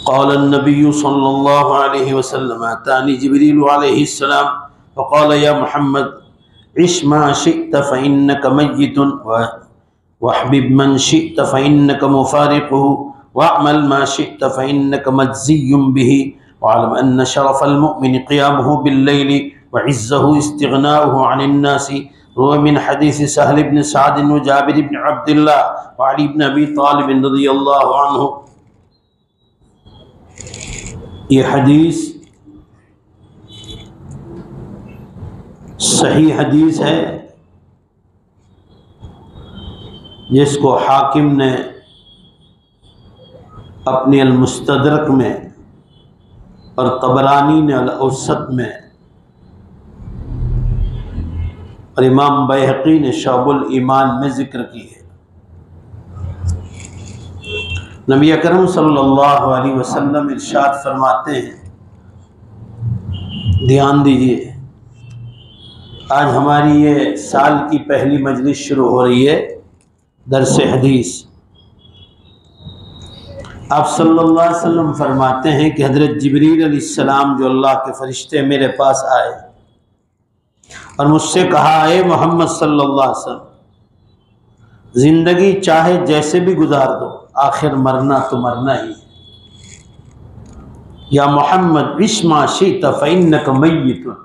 क़ाल नबी सल्लल्लाहु अलैहि वसल्लम अतानी जिब्रील अलैहिस्सलाम फ़क़ाल या मुहम्मद इश मा शि'त फ़इन्नका मय्यितुन वहबिब मन शि'त फ़इन्नका मुफ़ारिक़ुहु वअमल मा शि'त फ़इन्नका मज्ज़ियुम बिही वअलम अन्न शरफ़ल मुमिन क़ियामुहु बिल्लैलि वइज़्ज़ुहु इस्तिग़नाउहु अनिन नासि। रुआ मिन हदीस सहल इब्न सअद व जाबिर इब्न अब्दुल्लाह व अली इब्न अबी तालिब रज़ियल्लाहु अन्हु। ये हदीस सही हदीस है जिसको हाकिम ने अपने अल-मुस्तदरक में और तबरानी ने अल-औसत में और इमाम बैहक़ी ने शअबुल ईमान में ज़िक्र की है। नबी अकरम सल्लल्लाहु अलैहि वसल्लम इरशाद फरमाते हैं, ध्यान दीजिए, आज हमारी ये साल की पहली मजलिस शुरू हो रही है दरस हदीस। आप सल्लल्लाहु अलैहि वसल्लम फरमाते हैं कि हज़रत जिब्रील अलैहिस्सलाम जो अल्लाह के फरिश्ते मेरे पास आए और मुझसे कहा, ए मोहम्मद सल्लल्लाहु अलैहि वसल्लम, ज़िंदगी चाहे जैसे भी गुजार दो, आखिर मरना तो मरना ही है। या मोहम्मद इश मा शि'त फ़इन्नका मय्यितुन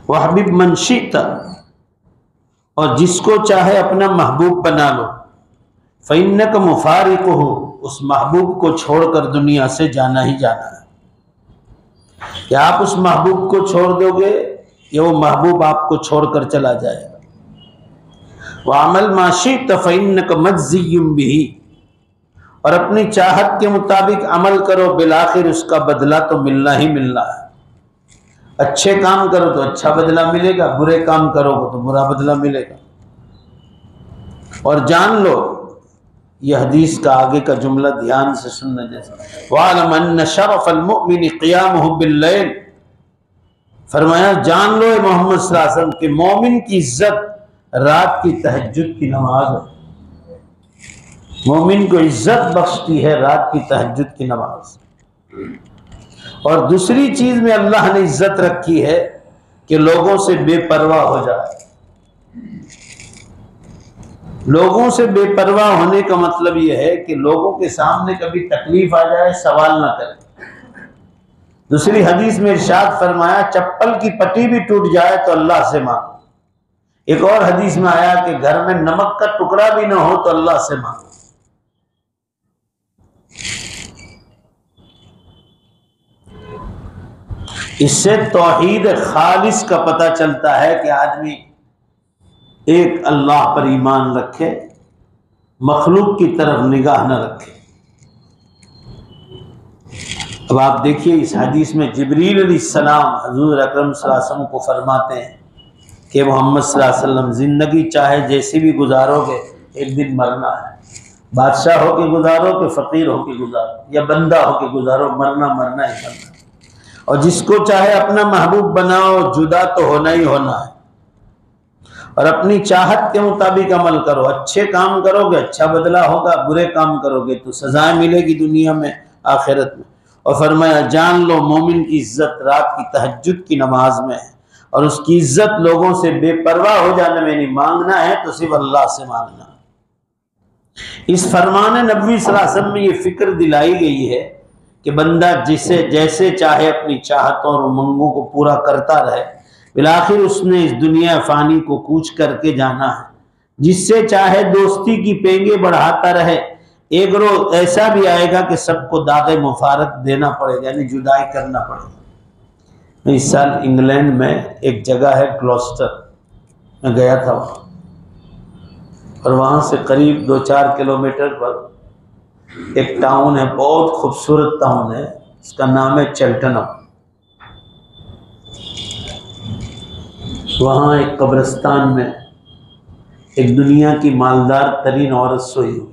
वहबिब मन शि'त, और जिसको चाहे अपना महबूब बना लो, फ़इन्नका मुफ़ारिक़ुहु, उस महबूब को छोड़कर दुनिया से जाना ही जाना है। क्या आप उस महबूब को छोड़ दोगे या वो महबूब आपको छोड़कर चला जाएगा। वअमल मा शि'त फ़इन्नका मज्ज़ियुम बिही, और अपनी चाहत के मुताबिक अमल करो, बिलाखिर उसका बदला तो मिलना ही मिलना है। अच्छे काम करो तो अच्छा बदला मिलेगा, बुरे काम करोगे तो बुरा बदला मिलेगा। और जान लो, यह हदीस का आगे का जुमला ध्यान से सुनना, जैसे वअलम अन्न शरफ़ल मुमिन क़ियामुहु बिल्लैल, फरमाया जान लो मोहम्मद सल्लल्लाहु अलैहि वसल्लम के मोमिन की इज्जत रात की तहज्जुद की नमाज है। मोमिन को इज्जत बख्शती है रात की तहज्जुद की नमाज। और दूसरी चीज में अल्लाह ने इज्जत रखी है कि लोगों से बेपरवाह हो जाए। लोगों से बेपरवाह होने का मतलब यह है कि लोगों के सामने कभी तकलीफ आ जाए, सवाल ना करें। दूसरी हदीस में इरशाद फरमाया, चप्पल की पट्टी भी टूट जाए तो अल्लाह से मांगो। एक और हदीस में आया कि घर में नमक का टुकड़ा भी ना हो तो अल्लाह से मांगो। इससे तौहीद खालिस का पता चलता है कि आदमी एक अल्लाह पर ईमान रखे, मखलूक की तरफ निगाह न रखे। अब आप देखिए, इस हदीस में जिब्रील अलैहिस्सलाम हुजूर अकरम सल्लल्लाहु अलैहि वसल्लम को फरमाते हैं कि मोहम्मद सल्लल्लाहु अलैहि वसल्लम, जिंदगी चाहे जैसी भी गुजारोगे, एक दिन मरना है। बादशाह होके गुजारो कि फकीर होके गुजारो या बंदा होके गुजारो, मरना मरना ही मरना। और जिसको चाहे अपना महबूब बनाओ, जुदा तो होना ही होना है। और अपनी चाहत के मुताबिक अमल करो, अच्छे काम करोगे अच्छा बदला होगा, बुरे काम करोगे तो सजाएं मिलेगी दुनिया में आखिरत में। और फरमाया जान लो, मोमिन की इज्जत रात की तहज्जुद की नमाज में है, और उसकी इज्जत लोगों से बेपरवाह हो जाने में नहीं। मांगना है तो सिर्फ अल्लाह से मांगना। इस फरमान नबवी सल्लल्लाहु अलैहि वसल्लम में ये फिक्र दिलाई गई है कि बंदा जिसे जैसे चाहे अपनी चाहतों और उमंगों को पूरा करता रहे, बिलाखिर उसने इस दुनिया फानी को कूच करके जाना है। जिससे चाहे दोस्ती की पेंगे बढ़ाता रहे, एक रोज ऐसा भी आएगा कि सबको दागे मुफारक देना पड़ेगा, यानी जुदाई करना पड़ेगा। इस साल इंग्लैंड में एक जगह है ग्लॉस्टर, मैं गया था वहाँ, और वहाँ से करीब 2-4 किलोमीटर पर एक टाउन है, बहुत खूबसूरत टाउन है, उसका नाम है चेल्टनम। वहाँ एक कब्रिस्तान में एक दुनिया की मालदार तरीन औरत सोई हुई।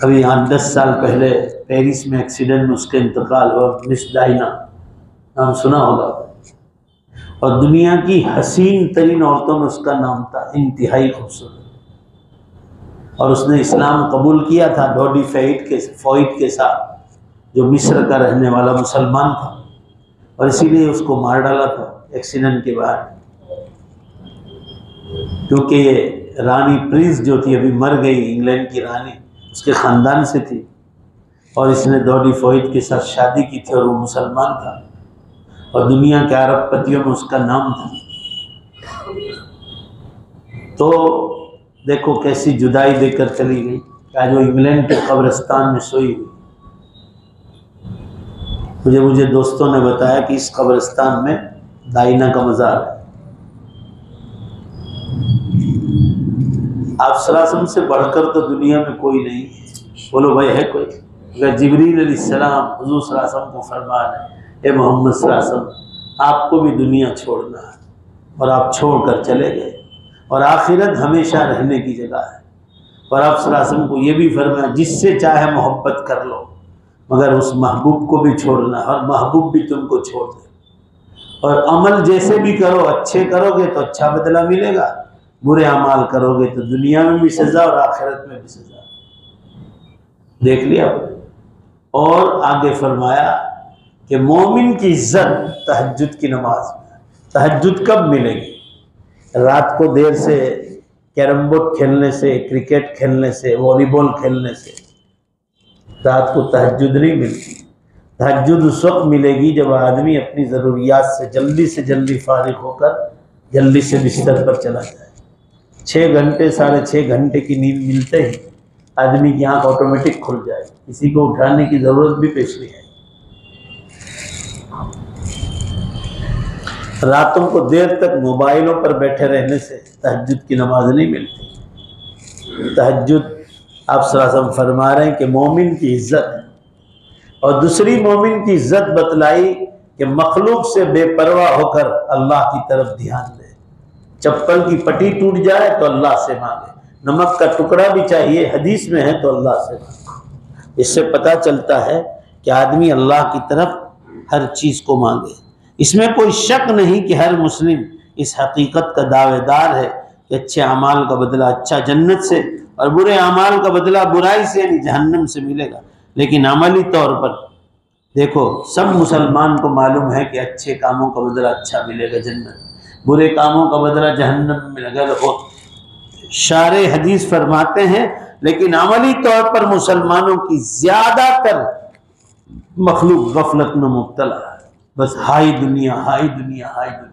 अभी 8-10 साल पहले पेरिस में एक्सीडेंट में उसका इंतकाल हुआ, मिस डायना, नाम सुना होगा। और दुनिया की हसीन तरीन औरतों में उसका नाम था, इंतहाई खूबसूरत। और उसने इस्लाम कबूल किया था डोडी फ़ोइट के साथ, जो मिस्र का रहने वाला मुसलमान था, और इसीलिए उसको मार डाला था एक्सीडेंट के बाद। क्योंकि ये रानी प्रिंस जो थी अभी मर गई, इंग्लैंड की रानी, उसके ख़ानदान से थी, और इसने डोडी फ़ोइट के साथ शादी की थी और वो मुसलमान था और दुनिया के अरब पतियों में उसका नाम था। तो देखो कैसी जुदाई देकर चली गई, क्या जो इंग्लैंड के कब्रिस्तान में सोई हुई। मुझे दोस्तों ने बताया कि इस कब्रिस्तान में दाइना का मज़ार है। आप सलासम से बढ़कर तो दुनिया में कोई नहीं है। बोलो भाई है कोई? अगर जिब्रील अलैहिस्सलाम हुजूर सलासम को फरमान है, ए मोहम्मद सलासम आपको भी दुनिया छोड़ना है, और आप छोड़कर चले गए, और आखिरत हमेशा रहने की जगह है। और आप सलासम को ये भी फरमाया जिससे चाहे मोहब्बत कर लो, मगर उस महबूब को भी छोड़ना, और महबूब भी तुमको छोड़ दे। और अमल जैसे भी करो, अच्छे करोगे तो अच्छा बदला मिलेगा, बुरे अमाल करोगे तो दुनिया में भी सज़ा और आखिरत में भी सज़ा। देख लिया। और आगे फरमाया कि मोमिन की इज्जत तहज्जुद की नमाज में। तहज्जुद कब मिलेगी? रात को देर से कैरम बोर्ड खेलने से, क्रिकेट खेलने से, वॉलीबॉल खेलने से रात को तहज्जुद नहीं मिलती। तहज्जुद उस वक्त मिलेगी जब आदमी अपनी ज़रूरियात से जल्दी फारिग होकर जल्दी से बिस्तर पर चला जाए। 6 घंटे 6.5 घंटे की नींद मिलते ही आदमी की आँख ऑटोमेटिक खुल जाए, किसी को उठाने की ज़रूरत भी पेश नहीं आई। रातों को देर तक मोबाइलों पर बैठे रहने से तहज्जुद की नमाज नहीं मिलती। तहज्जुद आप सलासम फरमा रहे हैं कि मोमिन की इज्जत है। और दूसरी मोमिन की इज्जत बतलाई कि मखलूक से बेपरवाह होकर अल्लाह की तरफ ध्यान दे। चप्पल की पट्टी टूट जाए तो अल्लाह से मांगे, नमक का टुकड़ा भी चाहिए हदीस में है तो अल्लाह से मांगे। इससे पता चलता है कि आदमी अल्लाह की तरफ हर चीज़ को मांगे। इसमें कोई शक नहीं कि हर मुस्लिम इस हकीकत का दावेदार है कि अच्छे अमाल का बदला अच्छा जन्नत से और बुरे अमाल का बदला बुराई से यानी जहन्नम से मिलेगा। लेकिन अमली तौर पर देखो, सब मुसलमान को मालूम है कि अच्छे कामों का बदला अच्छा मिलेगा जन्नत, बुरे कामों का बदला जहन्नम में मिलेगा। तो शारे हदीस फरमाते हैं, लेकिन अमली तौर पर मुसलमानों की ज़्यादातर मखलूक गफलत में मुब्तला है, बस हाई दुनिया हाई दुनिया हाई दुनिया।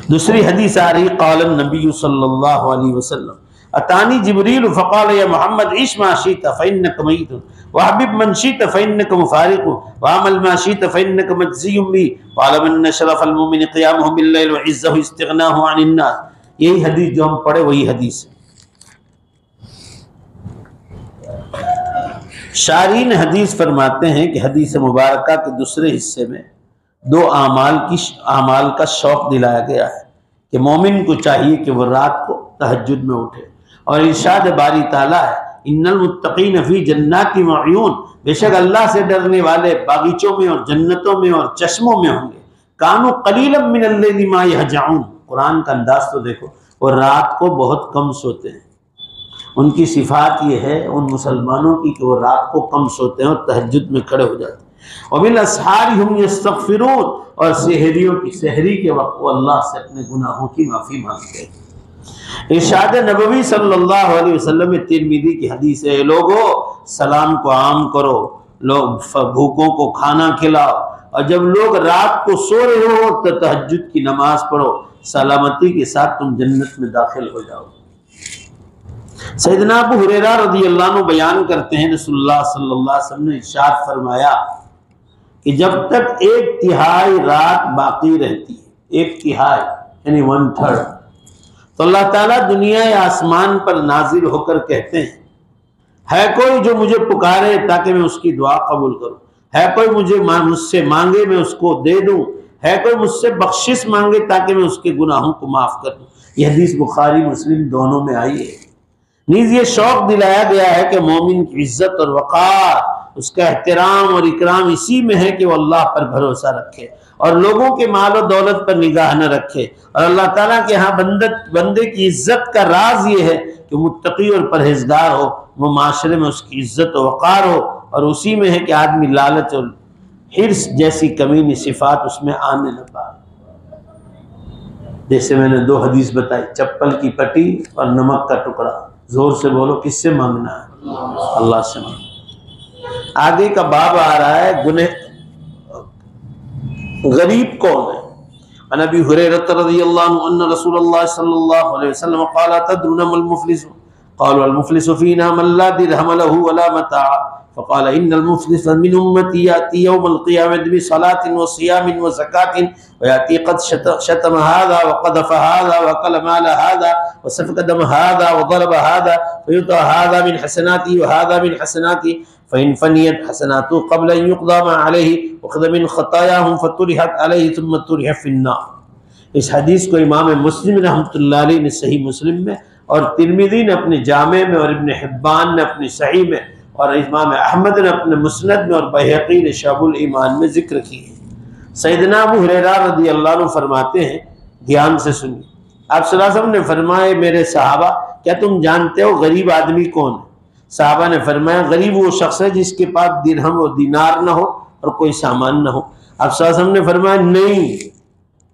दूसरी हदीस आ रही, क़ाल नबी सल्लल्लाहु अलैहि वसल्लम अतानी जिब्रील फ़क़ाल या मोहम्मद इश मा शित फ़इन्नक मय्यितुन वहबिब मन शित फ़इन्नक मुफ़ारिक़ु वअमल मा शित फ़इन्नक मज्ज़ियुम बि वअलम शरफ़ल मुमिन क़ियामुहु बिल्लैल व इज़्ज़हु इस्तिग़नाहु अनिन नास। यही हदीस जो हम पढ़े वही हदीस है। शारीन हदीस फरमाते हैं कि हदीस मुबारका के दूसरे हिस्से में 2 आमाल का शौक़ दिलाया गया है कि मोमिन को चाहिए कि वह रात को तहज्जुद में उठे। और इरशाद बारी ताला है, इन्नल मुत्तक़ीन फ़ी जन्नातिन व उयून, बेशक अल्लाह से डरने वाले बागीचों में और जन्नतों में और चश्मों में होंगे। कानू क़लीलन मिनल लैलि मा यहजऊन, कुरान का अंदाज तो देखो, और रात को बहुत कम सोते हैं। उनकी सिफात ये है उन मुसलमानों की कि वो रात को कम सोते हैं और तहज्जुद में खड़े हो जाते हैं। और बिल असहारी हुम यस्तग़फिरून, और सहरी के वक्त वो अल्लाह से अपने गुनाहों की माफ़ी मांगते हैं। इरशाद नबवी सल्लल्लाहु अलैहि वसल्लम में तिरमिज़ी की हदीस है, लोगों सलाम को आम करो, लोग भूखों को खाना खिलाओ, और जब लोग रात को सो रहे हो तो तहज्जुद की नमाज पढ़ो, सलामती के साथ तुम जन्नत में दाखिल हो जाओ। सैयदना अबू हुरैरा रज़ियल्लाहु अन्हु बयान करते हैं, रसूलुल्लाह सल्लल्लाहु अलैहि वसल्लम ने इरशाद फरमाया कि जब तक 1/3 रात बाकी रहती है, 1/3 यानी 1/3, तो अल्लाह ताला दुनिया या आसमान पर नाजिल होकर कहते हैं, है कोई जो मुझे पुकारे ताकि मैं उसकी दुआ कबूल करूं, है कोई मुझसे मांगे मैं उसको दे दूं, है कोई मुझसे बख्शिश मांगे ताकि मैं उसके गुनाहों को माफ कर दूं। यह हदीस बुखारी मुस्लिम दोनों में आई है। नीज ये शौक दिलाया गया है कि मोमिन की इज्जत और वक़ार, उसका एहतराम और इकराम इसी में है कि वो अल्लाह पर भरोसा रखे और लोगों के माल और दौलत पर निगाह न रखे। और अल्लाह ताला के यहाँ बंदे की इज्जत का राज ये है कि मुत्तकी और परहेजगार हो, वो माशरे में उसकी इज्जत और वक़ार हो, और उसी में है कि आदमी लालच और हिर्स जैसी कमीनी सिफात उसमें आने न पाए। जैसे मैंने 2 हदीस बताई, चप्पल की पट्टी और नमक का टुकड़ा। जोर से बोलो, किससे मांगना है? अल्लाह से मांगना। आगे का बाब आ रहा है गरीब कौन है। नबी हुरैरह रज़ियल्लाहु अन्हु रसूलुल्लाह सल्लल्लाहु अलैहि वसल्लम क़ाल तदरुना मल मुफ़लिस क़ालू अल मुफ़लिसु फ़ीना मन ला दिरहम लहु वला मता फ़क़ाल इन्नल मुफ़लिस मिन उम्मती याती यौमल क़ियामति बिसलातिन व सियामिन व ज़कातिन व याती क़द शतम हाज़ा व क़दफ़ हाज़ा व अकल माल हाज़ा व सफ़क दम हाज़ा व ज़रब हाज़ा फ़युता हाज़ा मिन हसनाती व हाज़ा मिन हसनाती फ़इन फ़नियत हसनातु क़ब्ल अन युक़दा मा अलैहि व ख़द मिन ख़तायाहुम फ़तुरिहत अलैहि थुम्मा तुरिह फ़िन्नार। इस हदीस को इमाम मुस्लिम रहमतुल्लाह अलैह ने सही मुस्लिम में, और तिरमिज़ी ने अपने जामे में, और इब्न हिब्बान ने अपनी सही में, और इमाम अहमद ने अपने मुस्नद में, और बैहक़ी ने शअबुल ईमान में जिक्र की है। सैयदना अबू हुरैरा रज़ियल्लाहु अन्हु फरमाते हैं, ध्यान से सुनिए, आप सल्लल्लाहु अलैहि वसल्लम ने फरमाया, मेरे सहाबा क्या तुम जानते हो गरीब आदमी कौन है? सहाबा ने फरमाया, गरीब वो शख्स है जिसके पास दिरहम और दिनार न हो और कोई सामान न हो। आप सल्लल्लाहु अलैहि वसल्लम ने फरमाया, नहीं,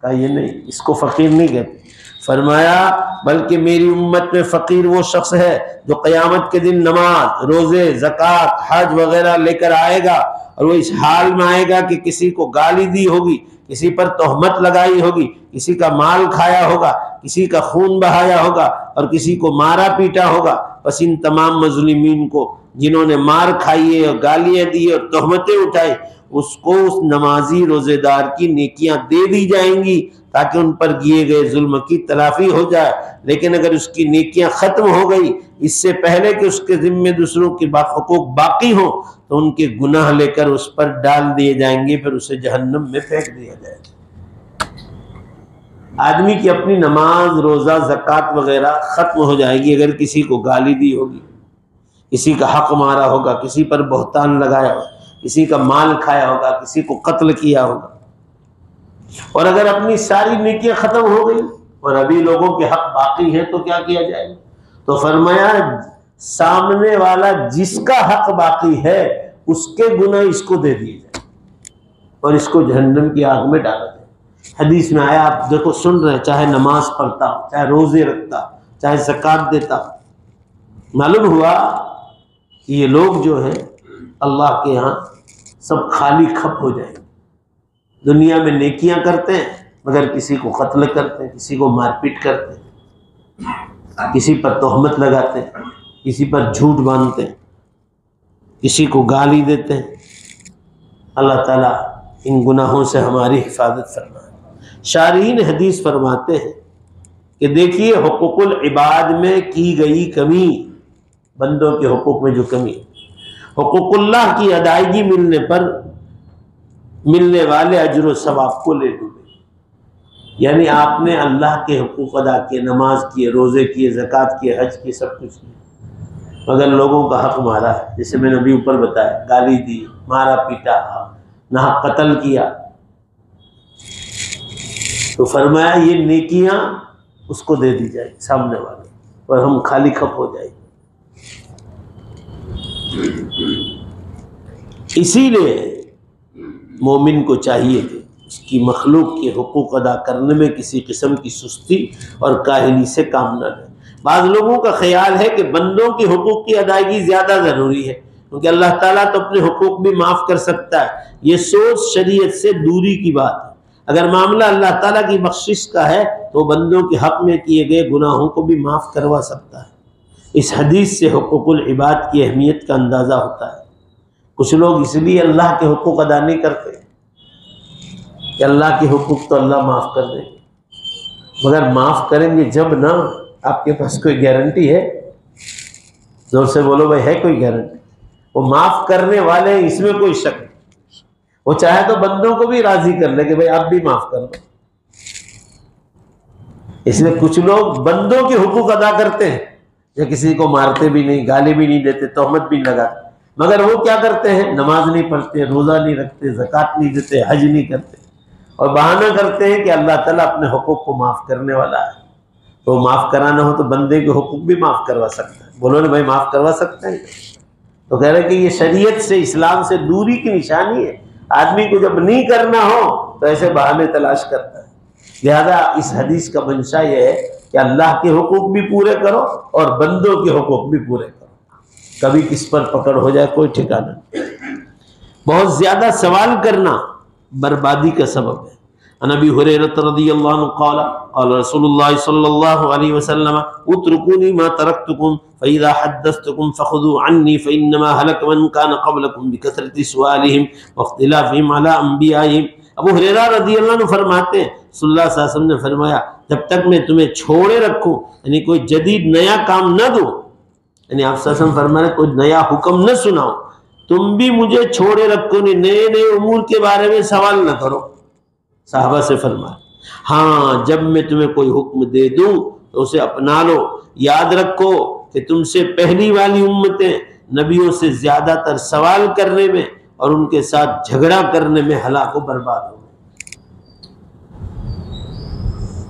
कहा ये नहीं, इसको फ़कीर नहीं कहते। फरमाया, बल्कि मेरी उम्मत में फ़कीर वो शख्स है जो क़यामत के दिन नमाज, रोज़े, ज़कात, हज वगैरह लेकर आएगा, और वो इस हाल में आएगा कि किसी को गाली दी होगी, किसी पर तोहमत लगाई होगी, किसी का माल खाया होगा, किसी का खून बहाया होगा, और किसी को मारा पीटा होगा। बस इन तमाम मज़लूमीन को, जिन्होंने मार खाई है और गालियाँ दी और तोहमतें उठाई, उसको उस नमाजी रोज़ेदार की नेकियां दे दी जाएंगी ताकि उन पर किए गए जुल्म की तलाफी हो जाए। लेकिन अगर उसकी नेकियां ख़त्म हो गई इससे पहले कि उसके ज़िम्मे दूसरों के हुकूक बाकी हो, तो उनके गुनाह लेकर उस पर डाल दिए जाएंगे, फिर उसे जहन्नम में फेंक दिया जाएगा। आदमी की अपनी नमाज, रोज़ा, ज़कात वगैरह ख़त्म हो जाएगी अगर किसी को गाली दी होगी, किसी का हक मारा होगा, किसी पर बहतान लगाया होगा, किसी का माल खाया होगा, किसी को कत्ल किया होगा। और अगर अपनी सारी नेकियां खत्म हो गई और अभी लोगों के हक बाकी है तो क्या किया जाएगा? तो फरमाया, सामने वाला जिसका हक बाकी है उसके गुनाह इसको दे दिए जाए और इसको जहन्नम की आग में डाला जाए। हदीस में आया, आप देखो सुन रहे, चाहे नमाज पढ़ता हो, चाहे रोजे रखता, चाहे ज़कात देता, मालूम हुआ कि ये लोग जो है अल्लाह के यहाँ सब खाली खप हो जाएंगे। दुनिया में नेकियां करते हैं मगर किसी को कत्ल करते हैं, किसी को मारपीट करते हैं, किसी पर तोहमत लगाते हैं, किसी पर झूठ बांधते हैं, किसी को गाली देते हैं। अल्लाह ताला इन गुनाहों से हमारी हिफाजत फरमाए। शारीन हदीस फरमाते हैं कि देखिए, हुकूकुल इबाद में की गई कमी, बंदों के हुकूक में जो कमी, हुकूकुल्लाह की अदायगी मिलने पर मिलने वाले अजर व सवाब को ले डूबे। यानी आपने अल्लाह के हुकूक अदा किए, नमाज किए, रोज़े किए, ज़कात किए, हज किए, सब कुछ किए, मगर लोगों का हक मारा है। जैसे मैंने अभी ऊपर बताया, गाली दी, मारा पीटा, ना कत्ल किया, तो फरमाया ये नेकियां उसको दे दी जाएगी सामने वाले, और हम खाली खप हो जाएंगे। इसीलिए मोमिन को चाहिए कि उसकी मखलूक के हुकूक अदा करने में किसी किस्म की सुस्ती और काहिली से काम न ले। बाज़ लोगों का ख्याल है कि बंदों के हुकूक की अदायगी ज़्यादा ज़रूरी है क्योंकि अल्लाह ताला तो अपने हुकूक भी माफ़ कर सकता है। ये सोच शरीयत से दूरी की बात है। अगर मामला अल्लाह ताला की बख्शिश का है तो बंदों के हक़ में किए गए गुनाहों को भी माफ़ करवा सकता है। इस हदीस से हुकूकुल इबाद की अहमियत का अंदाज़ा होता है। कुछ लोग इसलिए अल्लाह के हुकूक अदा नहीं करते कि अल्लाह के हुकूक तो अल्लाह माफ़ कर देंगे, मगर माफ़ करेंगे जब ना आपके पास कोई गारंटी है। जोर से बोलो भाई, है कोई गारंटी? वो माफ़ करने वाले, इसमें कोई शक नहीं। वो चाहे तो बंदों को भी राज़ी कर ले कि भाई आप भी माफ़ कर दो। इसलिए कुछ लोग बंदों के हुकूक अदा करते हैं, या किसी को मारते भी नहीं, गाली भी नहीं देते, तोहमत भी लगाते, मगर वो क्या करते हैं? नमाज नहीं पढ़ते, रोज़ा नहीं रखते, ज़कात नहीं देते, हज नहीं करते, और बहाना करते हैं कि अल्लाह ताला अपने हुकूक को माफ़ करने वाला है, तो माफ़ कराना हो तो बंदे के हुकूक भी माफ़ करवा सकता है। बोलो ना भाई, माफ़ करवा सकते हैं? तो कह रहे हैं कि ये शरीयत से, इस्लाम से दूरी की निशानी है। आदमी को जब नहीं करना हो तो ऐसे बहाने तलाश करता है। लिहाजा इस हदीस का मंशा ये है कि अल्लाह के हुकूक भी पूरे करो और बंदों के हुकूक भी पूरे करो। कभी किस पर पकड़ हो जाए कोई ठिकाना नहीं। बहुत ज्यादा सवाल करना बर्बादी का सबब है। नबी हुरैरह रज़ियल्लाहु अन्हु क़ाल क़ाल रसूलुल्लाह सल्लल्लाहु अलैहि वसल्लम उतरुकूनी मा तरक्तुकुम फ़इज़ा हद्दस्तुकुम फ़ख़ुज़ू अन्नी फ़इन्नमा हलक मन कान क़ब्लकुम बिकसरति सुआलिहिम व इख्तिलाफ़िहिम अला अंबियाइहिम। अबू हुरैरा रज़ियल्लाहु अन्हु फरमाते हैं, सल्लल्लाहु अलैहि वसल्लम ने फरमाया, जब तक मैं तुम्हें छोड़े रखूं, यानी कोई जदीद नया काम न दूं, यानी आप सल्लल्लाहु अलैहि वसल्लम फरमा रहे कोई नया हुक्म न सुनाओ, तुम भी मुझे छोड़े रखो नहीं, नए नए उमूर के बारे में सवाल न करो। साहबा से फरमाया, हाँ जब मैं तुम्हें कोई हुक्म दे दूं तो उसे अपना लो। याद रखो कि तुमसे पहली वाली उम्मतें नबियों से ज्यादातर सवाल करने में और उनके साथ झगड़ा करने में हलाक व बर्बाद हो गए।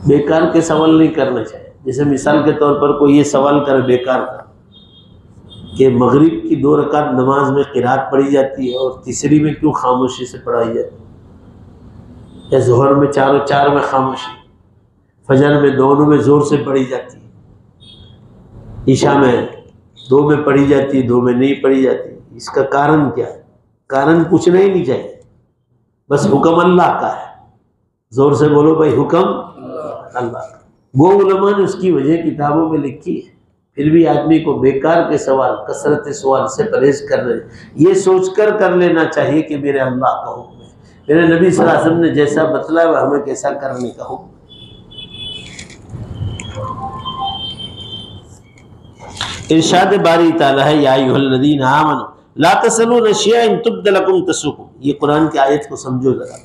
बेकार के सवाल नहीं करने चाहिए। जैसे मिसाल के तौर पर कोई ये सवाल करे बेकार का कि मगरिब की 2 रकात नमाज में क़िरात पढ़ी जाती है और तीसरी में क्यों खामोशी से पढ़ाई जाती है, या ज़ोहर में 4 में खामोशी, फजर में दोनों में ज़ोर से पढ़ी जाती है, ईशा में 2 में पढ़ी जाती है, 2 में नहीं पढ़ी जाती। इसका कारण क्या है? कारण पूछना ही नहीं चाहिए, बस हुक्म अल्लाह का है। जोर से बोलो भाई, हुक्म अल्लाह का। वो उलमा ने उसकी वजह किताबों में लिखी है। फिर भी आदमी को बेकार के सवाल, कसरत सवाल से परहेज कर रहे, ये सोचकर कर लेना चाहिए कि मेरे अल्लाह का हुक्म है, मेरे नबी सल्लल्लाहु अलैहि वसल्लम ने जैसा बतलाया वह हमें कैसा करने का हुक्म। इरशाद बारी ताला है, या अय्युहल्लज़ीना आमनू ला तसलू नशिया इन तुब्द लकुम तसुकुम। ये कुरान की आयत को समझो जरा।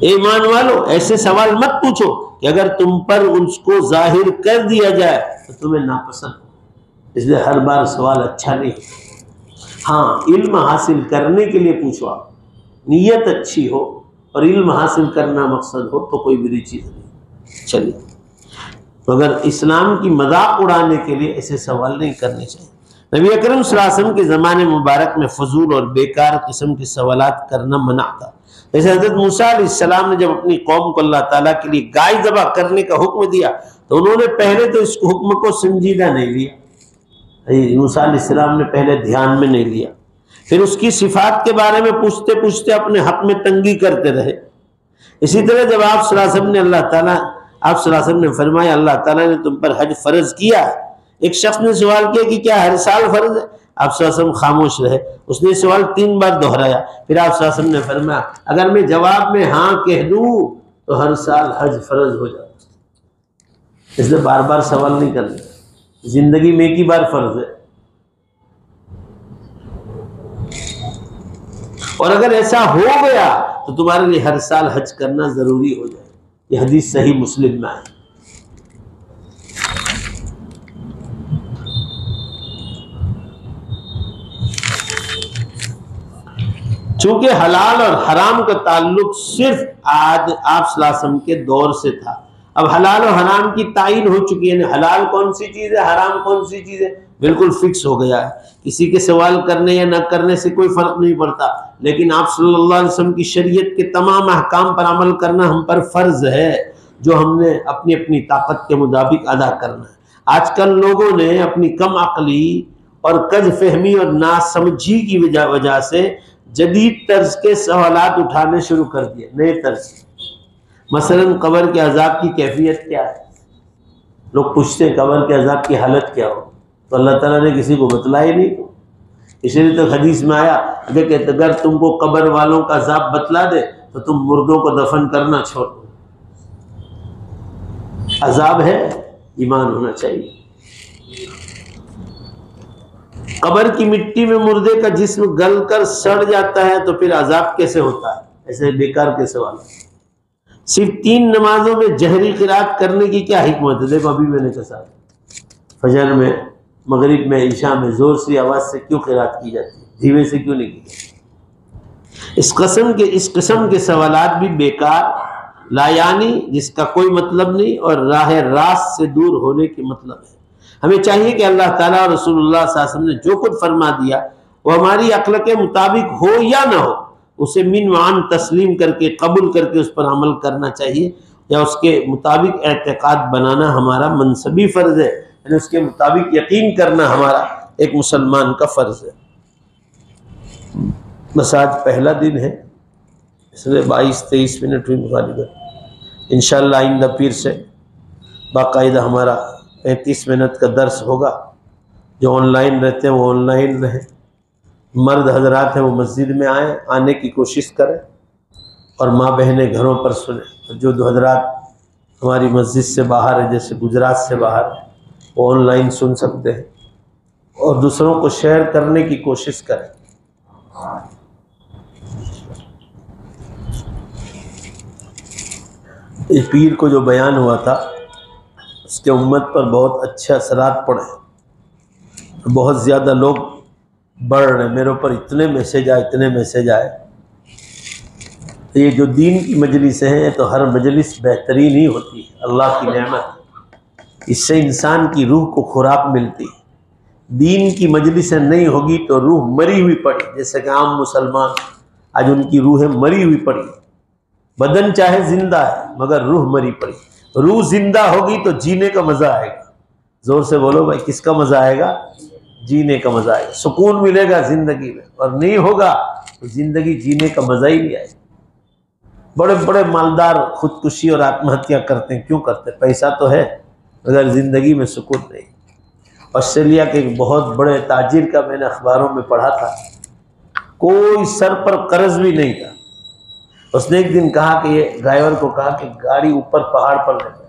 ईमान वालो, ऐसे सवाल मत पूछो कि अगर तुम पर उसको जाहिर कर दिया जाए तो तुम्हें नापसंद हो। इसलिए हर बार सवाल अच्छा नहीं होता। हाँ, इल्म हासिल करने के लिए पूछो, आप नीयत अच्छी हो और इल्म हासिल करना मकसद हो तो कोई बुरी चीज़ नहीं। चलिए, मगर इस्लाम की मजाक उड़ाने के लिए ऐसे सवाल नहीं करने चाहिए। नबी अकरम सल्लल्लाहु अलैहि वसल्लम के ज़माने मुबारक में फजूल और बेकार किस्म के सवालात करना मना था। जैसे हज़रत मूसा अलैहिस्सलाम ने जब अपनी कौम को अल्लाह ताला के लिए गाय ज़बह करने का हुक्म दिया तो उन्होंने पहले तो इस हुक्म को संजीदा नहीं लिया। मूसा अलैहिस्सलाम ने पहले ध्यान में नहीं लिया, फिर उसकी सिफात के बारे में पूछते पूछते अपने हक में तंगी करते रहे। इसी तरह जब आप सल्लल्लाहु अलैहि वसल्लम ने आप सल्लल्लाहु अलैहि वसल्लम ने फरमाया अल्लाह ताला ने तुम पर हज फर्ज किया। एक शख्स ने सवाल किया कि क्या हर साल फर्ज है? आप सल्लल्लाहु अलैहि वसल्लम खामोश रहे। उसने सवाल 3 बार दोहराया। फिर आप सल्लल्लाहु अलैहि वसल्लम ने फरमाया अगर मैं जवाब में हाँ कह दूं तो हर साल हज फर्ज हो जाता। इसलिए बार बार सवाल नहीं करना, जिंदगी में एक ही बार फर्ज है। और अगर ऐसा हो गया तो तुम्हारे लिए हर साल हज करना जरूरी हो जाए। ये हदीस सही मुस्लिम में है। चूंकि हलाल और हराम का ताल्लुक सिर्फ आज आप सल्लल्लाहु अलैहि वसल्लम के दौर से था। अब हलाल और हराम की तायीन हो चुकी है, हलाल कौन सी चीज है, हराम कौन सी चीज है, बिल्कुल फिक्स हो गया है। किसी के सवाल करने या न करने से कोई फर्क नहीं पड़ता। लेकिन आप सल्लल्लाहु अलैहि वसल्लम की शरीयत के तमाम अहकाम पर अमल करना हम पर फर्ज है, जो हमने अपनी अपनी ताकत के मुताबिक अदा करना है। आजकल लोगों ने अपनी कम अकली और कज फहमी और नासमझी की वजह से जदीद तर्ज के सवालात उठाने शुरू कर दिए, नए तर्ज। मसलन कब्र के अजाब की कैफियत क्या है, लोग पूछते हैं कब्र के अजाब की हालत क्या हो, तो अल्लाह ताला ने किसी को बतलाया नहीं। तो इसीलिए तो हदीस में आया कि अगर तुमको कब्र वालों का अजाब बतला दे तो तुम मुर्दों को दफन करना छोड़ दो। अजाब है, ईमान होना चाहिए। कब्र की मिट्टी में मुर्दे का जिस्म गलकर सड़ जाता है तो फिर अजाब कैसे होता है? ऐसे बेकार के सवाल। सिर्फ 3 नमाजों में जहरी क़िरात करने की क्या हिकमत है? देखो अभी मैंने कहा फजर में, मगरिब में, ईशा में जोर से आवाज से क्यों क़िरात की जाती है, धीमे से क्यों नहीं की जाती? इस किस्म के सवालात भी बेकार, लायानी, जिसका कोई मतलब नहीं, और राह रास्त से दूर होने के मतलब है। हमें चाहिए कि अल्लाह ताला और रसूलुल्लाह सल्लल्लाहु अलैहि वसल्लम ने जो कुछ फरमा दिया वो हमारी अक्ल के मुताबिक हो या ना हो, उसे मिन मान तस्लीम करके, कबूल करके उस पर अमल करना चाहिए, या उसके मुताबिक एतकाद बनाना हमारा मनसबी फ़र्ज़ है, यानी उसके मुताबिक यकीन करना हमारा एक मुसलमान का फ़र्ज़ है। बस आज पहला दिन है, इसलिए 22-23 मिनट हुई मुखालिफत। इंशाअल्लाह आइंदा पीर से बाकायदा हमारा 35 मिनट का दर्स होगा। जो ऑनलाइन रहते हैं वो ऑनलाइन रहें, मर्द हजरात हैं वो मस्जिद में आएँ, आने की कोशिश करें, और माँ बहनें घरों पर सुने। जो हजरात हमारी मस्जिद से बाहर है, जैसे गुजरात से बाहर है, वो ऑनलाइन सुन सकते हैं, और दूसरों को शेयर करने की कोशिश करें। इस पीर को जो बयान हुआ था उसके उम्मत पर बहुत अच्छे असरात पड़े, बहुत ज़्यादा लोग बढ़ रहे। मेरे ऊपर इतने मैसेज आए। तो ये जो दीन की मजलिस हैं, तो हर मजलिस बेहतरीन ही होती है, अल्लाह की नेमत। इससे इंसान की रूह को खुराक मिलती है। दीन की मजलिसें नहीं होगी तो रूह मरी हुई पड़ी, जैसे कि आम मुसलमान आज उनकी रूहें मरी हुई पड़ी। बदन चाहे जिंदा है मगर रूह मरी पड़ी। रूह जिंदा होगी तो जीने का मज़ा आएगा। ज़ोर से बोलो भाई, किसका मज़ा आएगा? जीने का मज़ा आएगा, सुकून मिलेगा ज़िंदगी में। और नहीं होगा तो ज़िंदगी जीने का मज़ा ही नहीं आएगा। बड़े बड़े मालदार खुदकुशी और आत्महत्या करते हैं, क्यों करते? पैसा तो है मगर ज़िंदगी में सुकून नहीं। ऑस्ट्रेलिया के एक बहुत बड़े ताजिर का मैंने अखबारों में पढ़ा था, कोई सर पर कर्ज भी नहीं था। उसने एक दिन कहा कि ये ड्राइवर को कहा कि गाड़ी ऊपर पहाड़ पर ले जाए।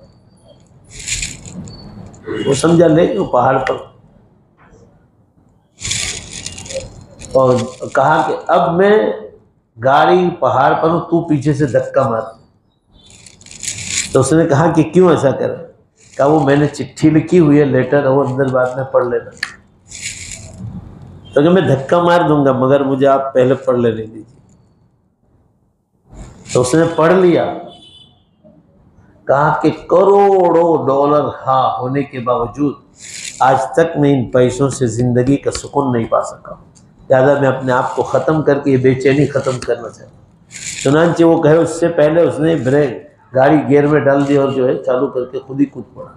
वो समझा ले वो पहाड़ पर, और कहा कि अब मैं गाड़ी पहाड़ पर हूं, तू पीछे से धक्का मार। तो उसने कहा कि क्यों ऐसा कर? कहा वो मैंने चिट्ठी लिखी हुई है, लेटर, वो अंदर बाद में पढ़ लेना। तो मैं धक्का मार दूंगा मगर मुझे आप पहले पढ़ लेने दीजिए। तो उसने पढ़ लिया। कहा कि करोड़ों डॉलर हाँ होने के बावजूद आज तक मैं इन पैसों से जिंदगी का सुकून नहीं पा सका। ज़्यादा मैं अपने आप को ख़त्म करके ये बेचैनी ख़त्म करना चाहता। चुनांचे वो कहे उससे पहले उसने ब्रेक गाड़ी गियर में डाल दी और जो है चालू करके खुद ही कूद पड़ा।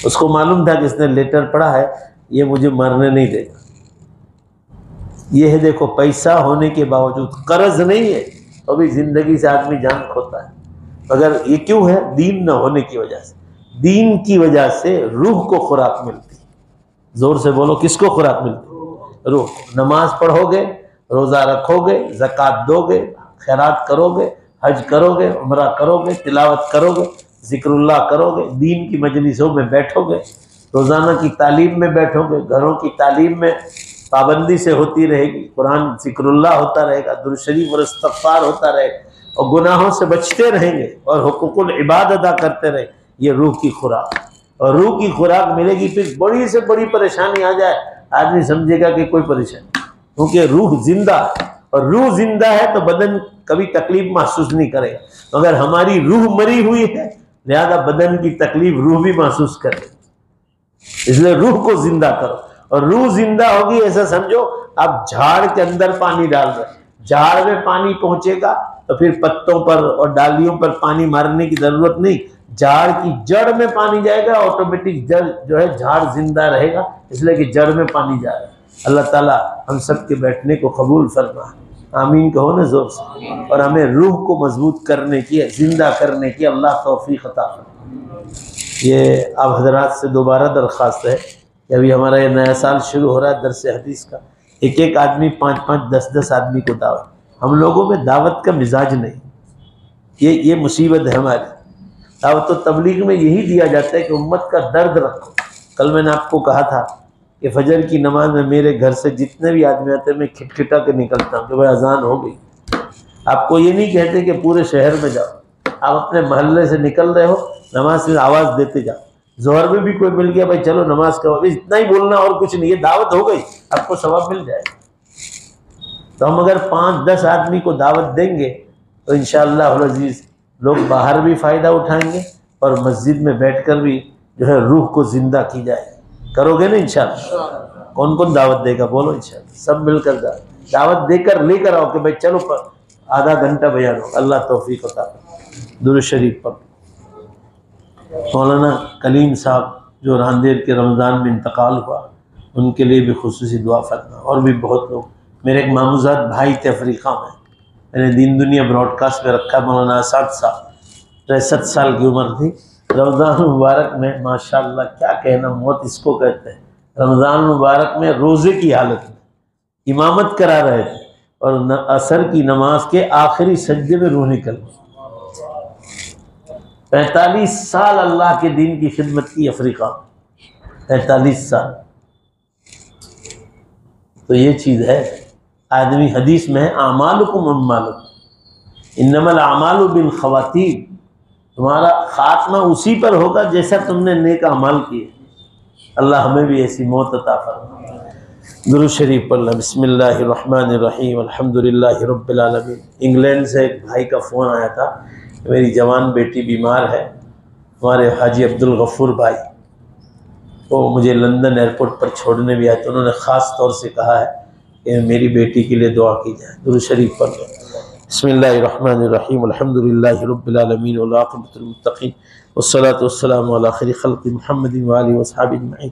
उसको मालूम था कि इसने लेटर पढ़ा है, ये मुझे मरने नहीं देगा। ये है देखो, पैसा होने के बावजूद, कर्ज नहीं है तो भी जिंदगी से आदमी जान खोता है। मगर ये क्यों है? दीन न होने की वजह से। दीन की वजह से रूह को खुराक मिलती। जोर से बोलो, किसको खुराक मिलती? रूह। नमाज पढ़ोगे, रोज़ा रखोगे, ज़कात दोगे, खैरात करोगे, हज करोगे, उम्रा करोगे, तिलावत करोगे, ज़िक्रुल्लाह करोगे, दीन की मजलिसों में बैठोगे, रोज़ाना की तालीम में बैठोगे, घरों की तालीम में पाबंदी से होती रहेगी, कुरान ज़िक्रुल्लाह होता रहेगा, दुरूद शरीफ और इस्तग़फ़ार होता रहेगा, और गुनाहों से बचते रहेंगे और हुकूकुल इबाद अदा करते रहे। ये रूह की खुराक। और रूह की खुराक मिलेगी, फिर बड़ी से बड़ी परेशानी आ जाए आदमी समझेगा कि कोई परेशानी, क्योंकि रूह जिंदा है। और रूह जिंदा है तो बदन कभी तकलीफ महसूस नहीं करेगा, मगर हमारी रूह मरी हुई है, लिहाजा बदन की तकलीफ रूह भी महसूस करेगी। इसलिए रूह को जिंदा करो। और रूह जिंदा होगी ऐसा समझो आप झाड़ के अंदर पानी डाल रहे, झाड़ में पानी पहुंचेगा तो फिर पत्तों पर और डालियों पर पानी मारने की जरूरत नहीं, झाड़ की जड़ में पानी जाएगा, ऑटोमेटिक जड़ जो है झाड़ जिंदा रहेगा, इसलिए कि जड़ में पानी जा रहा है। अल्लाह ताला हम सब के बैठने को कबूल फरमा, आमीन कहो ना जोर से। और हमें रूह को मजबूत करने की, जिंदा करने की अल्लाह तौफीक अता फरमाए। ये आप हजरात से दोबारा दरख्वास्त है कि अभी हमारा ये नया साल शुरू हो रहा है दरस हदीस का, एक एक आदमी 5-5, 10-10 आदमी को दावत। हम लोगों में दावत का मिजाज नहीं, ये मुसीबत है हमारी। दावत तो तबलीग में यही दिया जाता है कि उम्मत का दर्द रखो। कल मैंने आपको कहा था कि फजर की नमाज में मेरे घर से जितने भी आदमी आते हैं मैं खिटखिटा के निकलता हूँ कि भाई अजान हो गई। आपको ये नहीं कहते कि पूरे शहर में जाओ, आप अपने मोहल्ले से निकल रहे हो, नमाज में आवाज़ देते जाओ। जोहर में भी कोई मिल गया, भाई चलो नमाज करो, इतना ही बोलना और कुछ नहीं, ये दावत हो गई, आपको सवाब मिल जाएगा। तो हम अगर 5-10 आदमी को दावत देंगे तो इंशाअल्लाह अज़ीज़ लोग बाहर भी फ़ायदा उठाएंगे और मस्जिद में बैठकर भी जो है रूह को ज़िंदा की जाए। करोगे ना इंशाअल्लाह? कौन कौन दावत देगा बोलो? इंशाअल्लाह सब मिलकर दावत देकर लेकर आओ कि भाई चलो पर आधा घंटा बयान हो। अल्लाह तौफीक अता फरमाए। दुरूद शरीफ पर मौलाना कलीम साहब जो रांदेर के रमज़ान में इंतकाल हुआ, उनके लिए भी खुसूसी दुआ फरमा। और भी बहुत लोग, मेरे एक मामूज़ाद भाई थे अफ्रीका में, मैंने दीन दुनिया ब्रॉडकास्ट में रखा। मौलाना आसाद साहब 63 साल की उम्र थी। रमज़ान मुबारक में माशाअल्लाह क्या कहना, मौत इसको कहते हैं। रमज़ान मुबारक में रोज़े की हालत में इमामत करा रहे थे और असर की नमाज के आखिरी सज्जे में रूह निकल गई। 45 साल अल्लाह के दीन की खिदमत की अफ्रीका, 45 साल। तो ये चीज़ है, आदमी हदीस में है आमालुकुम अम्मालुकुम इन्नमल आमालु बिल खवातीम, तुम्हारा खात्मा उसी पर होगा जैसा तुमने नेक अमाल किए। अल्लाह हमें भी ऐसी मौत अता फरमाए। दुरूद शरीफ पढ़ लो। बिस्मिल्लाहिर्रहमानिर्रहीम अल्हम्दुलिल्लाहि रब्बिल आलमीन। इंग्लैंड से एक भाई का फ़ोन आया था, मेरी जवान बेटी बीमार है। हमारे हाजी अब्दुल गफूर भाई वो मुझे लंदन एयरपोर्ट पर छोड़ने भी आए, तो उन्होंने ख़ास तौर से कहा है कि मेरी बेटी के लिए दुआ की जाए। दुरूद शरीफ पढ़ लो। बिस्मिल्लाहिर्रहमानिर्रहीम अल्हम्दुलिल्लाहि रब्बिल आलमीन वल आक़िबतुल मुत्तक़ीन वस्सलातु वस्सलामु अला खैरि खल्क़ि मुहम्मदिन व आलिहि व अस्हाबिहि अजमईन।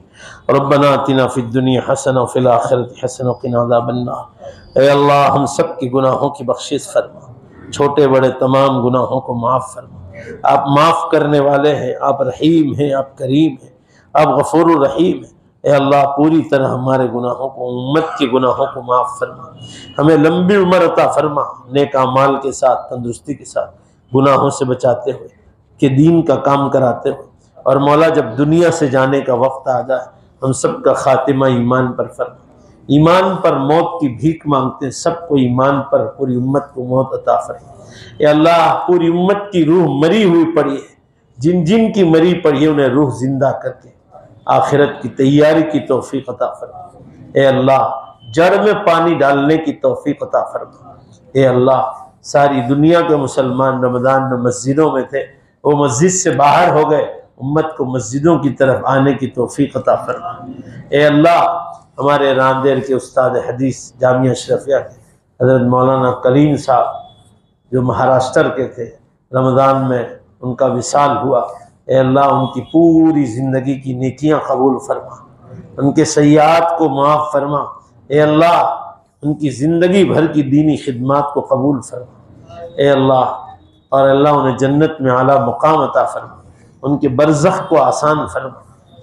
रब्बना आतिना फिद दुनिया हसना व फिल आखिरति हसना व क़िना अज़ाबन नार। ऐ अल्लाह हम सब के गुनाहों की बख्शिश फरमा, छोटे बड़े तमाम गुनाहों को माफ़ फरमा। आप माफ़ करने वाले हैं, आप रहीम हैं, आप करीम हैं, आप गफूर रहीम हैं। ए अल्लाह पूरी तरह हमारे गुनाहों को, उम्मत के गुनाहों को माफ़ फरमा। हमें लंबी उम्र अता फरमा, नेक अमाल के साथ, तंदुरुस्ती के साथ, गुनाहों से बचाते हुए, कि दीन का काम कराते हुए। और मौला जब दुनिया से जाने का वक्त आ जाए, हम सब का खातिमा ईमान पर फरमा। ईमान पर मौत की भीख मांगते हैं, सबको ईमान पर, पूरी उम्मत को मौत अता फरमा। ए अल्लाह पूरी उम्मत की रूह मरी हुई पड़ी है, जिन जिन की मरी पड़ी है उन्हें रूह जिंदा करके आखिरत की तैयारी की तौफीक अता फरमा। ए अल्लाह जड़ में पानी डालने की तौफीक अता फरमा। ए अल्लाह सारी दुनिया के मुसलमान रमज़ान में मस्जिदों में थे, वो मस्जिद से बाहर हो गए, उम्मत को मस्जिदों की तरफ आने की तौफीक अता फरमा। ए अल्लाह हमारे रांदेर के उस्ताद हदीस जामिया अशरफिया के हज़रत मौलाना कलीम साहब जो महाराष्ट्र के थे, रमज़ान में उनका विसाल हुआ। ए अल्लाह उनकी पूरी ज़िंदगी की नेकियां कबूल फरमा, उनके सय्यात को माफ़ फरमा। ए अल्लाह उनकी ज़िंदगी भर की दीनी खिदमात को कबूल फरमा। ए अल्लाह और अल्लाह उन्हें जन्नत में आला मुकाम अता फरमा, उनके बरज़ख को आसान फरमा।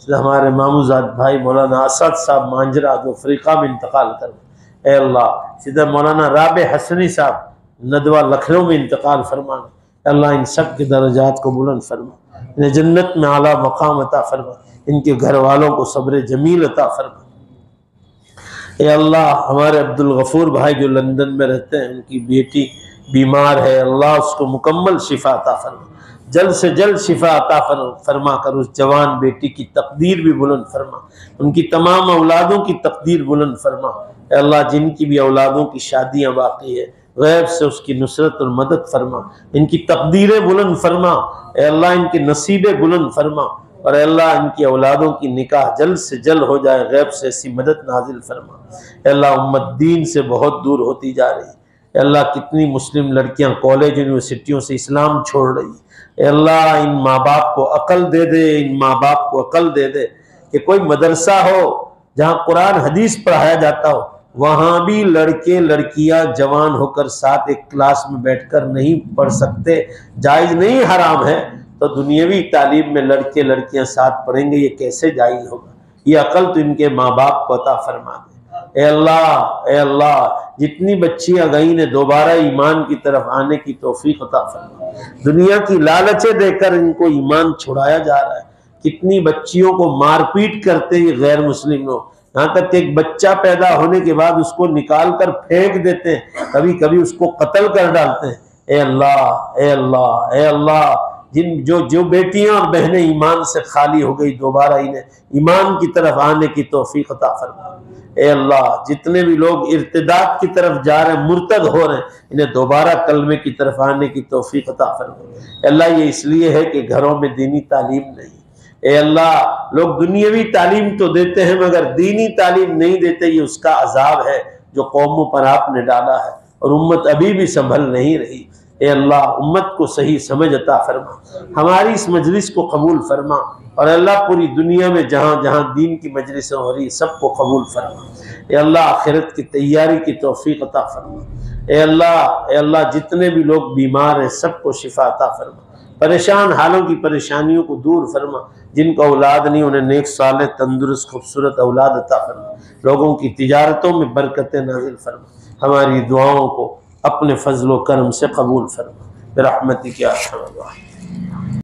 हमारे मामूज़ाद भाई मौलाना आसाद साहब मांजरा जो अफ्रीका में इंतकाल कर गए, ए अल्लाह सीधा मौलाना राबे हसनी साहब नदवा लखनऊ में इंतकाल फरमाना। अल्लाह इन सब के दर्जात को बुलंद फरमा, इन्हें जन्नत में आला मकाम अता फरमा, इनके घर वालों को सब्र जमील अता फरमा। ए अल्लाह हमारे अब्दुल गफूर भाई जो लंदन में रहते हैं, उनकी बेटी बीमार है, अल्लाह उसको मुकम्मल शिफा अता फरमा, जल्द से जल्द शिफा अता फरमा कर उस जवान बेटी की तकदीर भी बुलंद फरमा, उनकी तमाम औलादों की तकदीर बुलंद फरमा। अल्लाह जिनकी भी औलादों की शादियाँ बाकी है, गैब से उसकी नुसरत और मदद फरमा, इनकी तकदीरें बुलंद फरमा। अल्लाह इनके नसीबे बुलंद फरमा, और अल्लाह इनकी औलादों की निकाह जल्द से जल्द हो जाए, गैब से ऐसी मदद नाजिल फरमा। अल्लाह उम्मत दीन से बहुत दूर होती जा रही है। अल्लाह कितनी मुस्लिम लड़कियां कॉलेज यूनिवर्सिटियों से इस्लाम छोड़ रही है। अल्लाह इन माँ बाप को अकल दे दे, इन माँ बाप को अकल दे दे कि कोई मदरसा हो जहाँ कुरान हदीस पढ़ाया जाता हो, वहाँ भी लड़के लड़कियां जवान होकर साथ एक क्लास में बैठकर नहीं पढ़ सकते, जायज़ नहीं, हराम है। तो दुनियावी तालीम में लड़के लड़कियां साथ पढ़ेंगे, ये कैसे जायज़ होगा? ये अकल तो इनके माँ बाप को अता फरमा दे। ए अल्लाह जितनी बच्चियां गई ने दोबारा ईमान की तरफ आने की तौफीक अता फरमा। दुनिया की लालचें देकर इनको ईमान छुड़ाया जा रहा है। कितनी बच्चियों को मारपीट करते हैं गैर मुस्लिम लोग, यहाँ तक कि एक बच्चा पैदा होने के बाद उसको निकाल कर फेंक देते हैं, कभी कभी उसको कत्ल कर डालते हैं। ए अल्लाह ए अल्लाह ए अल्लाह जो बेटियां और बहनें ईमान से खाली हो गई, दोबारा इन्हें ईमान की तरफ आने की तौफीक अता फरमा। ए अल्लाह, जितने भी लोग इर्तिदाद की तरफ जा रहे हैं, मुर्तद हो रहे हैं, इन्हें दोबारा कलमे की तरफ आने की तौफीक अता फरमा। अल्लाह, ये इसलिए है कि घरों में दीनी तालीम नहीं। ए अल्लाह, लोग दुनियावी तालीम तो देते हैं मगर दीनी तालीम नहीं देते, ये उसका अजाब है जो कौमों पर आपने डाला है, और उम्मत अभी भी संभल नहीं रही। ए अल्लाह, उम्मत को सही समझ अता फरमा, हमारी इस मजलिस को कबूल फरमा, और अल्लाह पूरी दुनिया में जहाँ जहाँ दीन की मजलिसें हो रही सबको कबूल फरमा। ए अल्लाह, आखिरत की तैयारी की तौफीक अता फरमा। ए अल्लाह, जितने भी लोग बीमार हैं सबको शिफा अता फरमा, परेशान हालों की परेशानियों को दूर फरमा, जिनको औलाद नहीं उन्हें नेक साले तंदुरुस्त खूबसूरत औलाद अता फरमा, लोगों की तिजारतों में बरकतें नाजिल फरमा, हमारी दुआओं को अपने फजलो करम से कबूल फरमा, बिरहमतिक या अरहम अर्राहिमीन।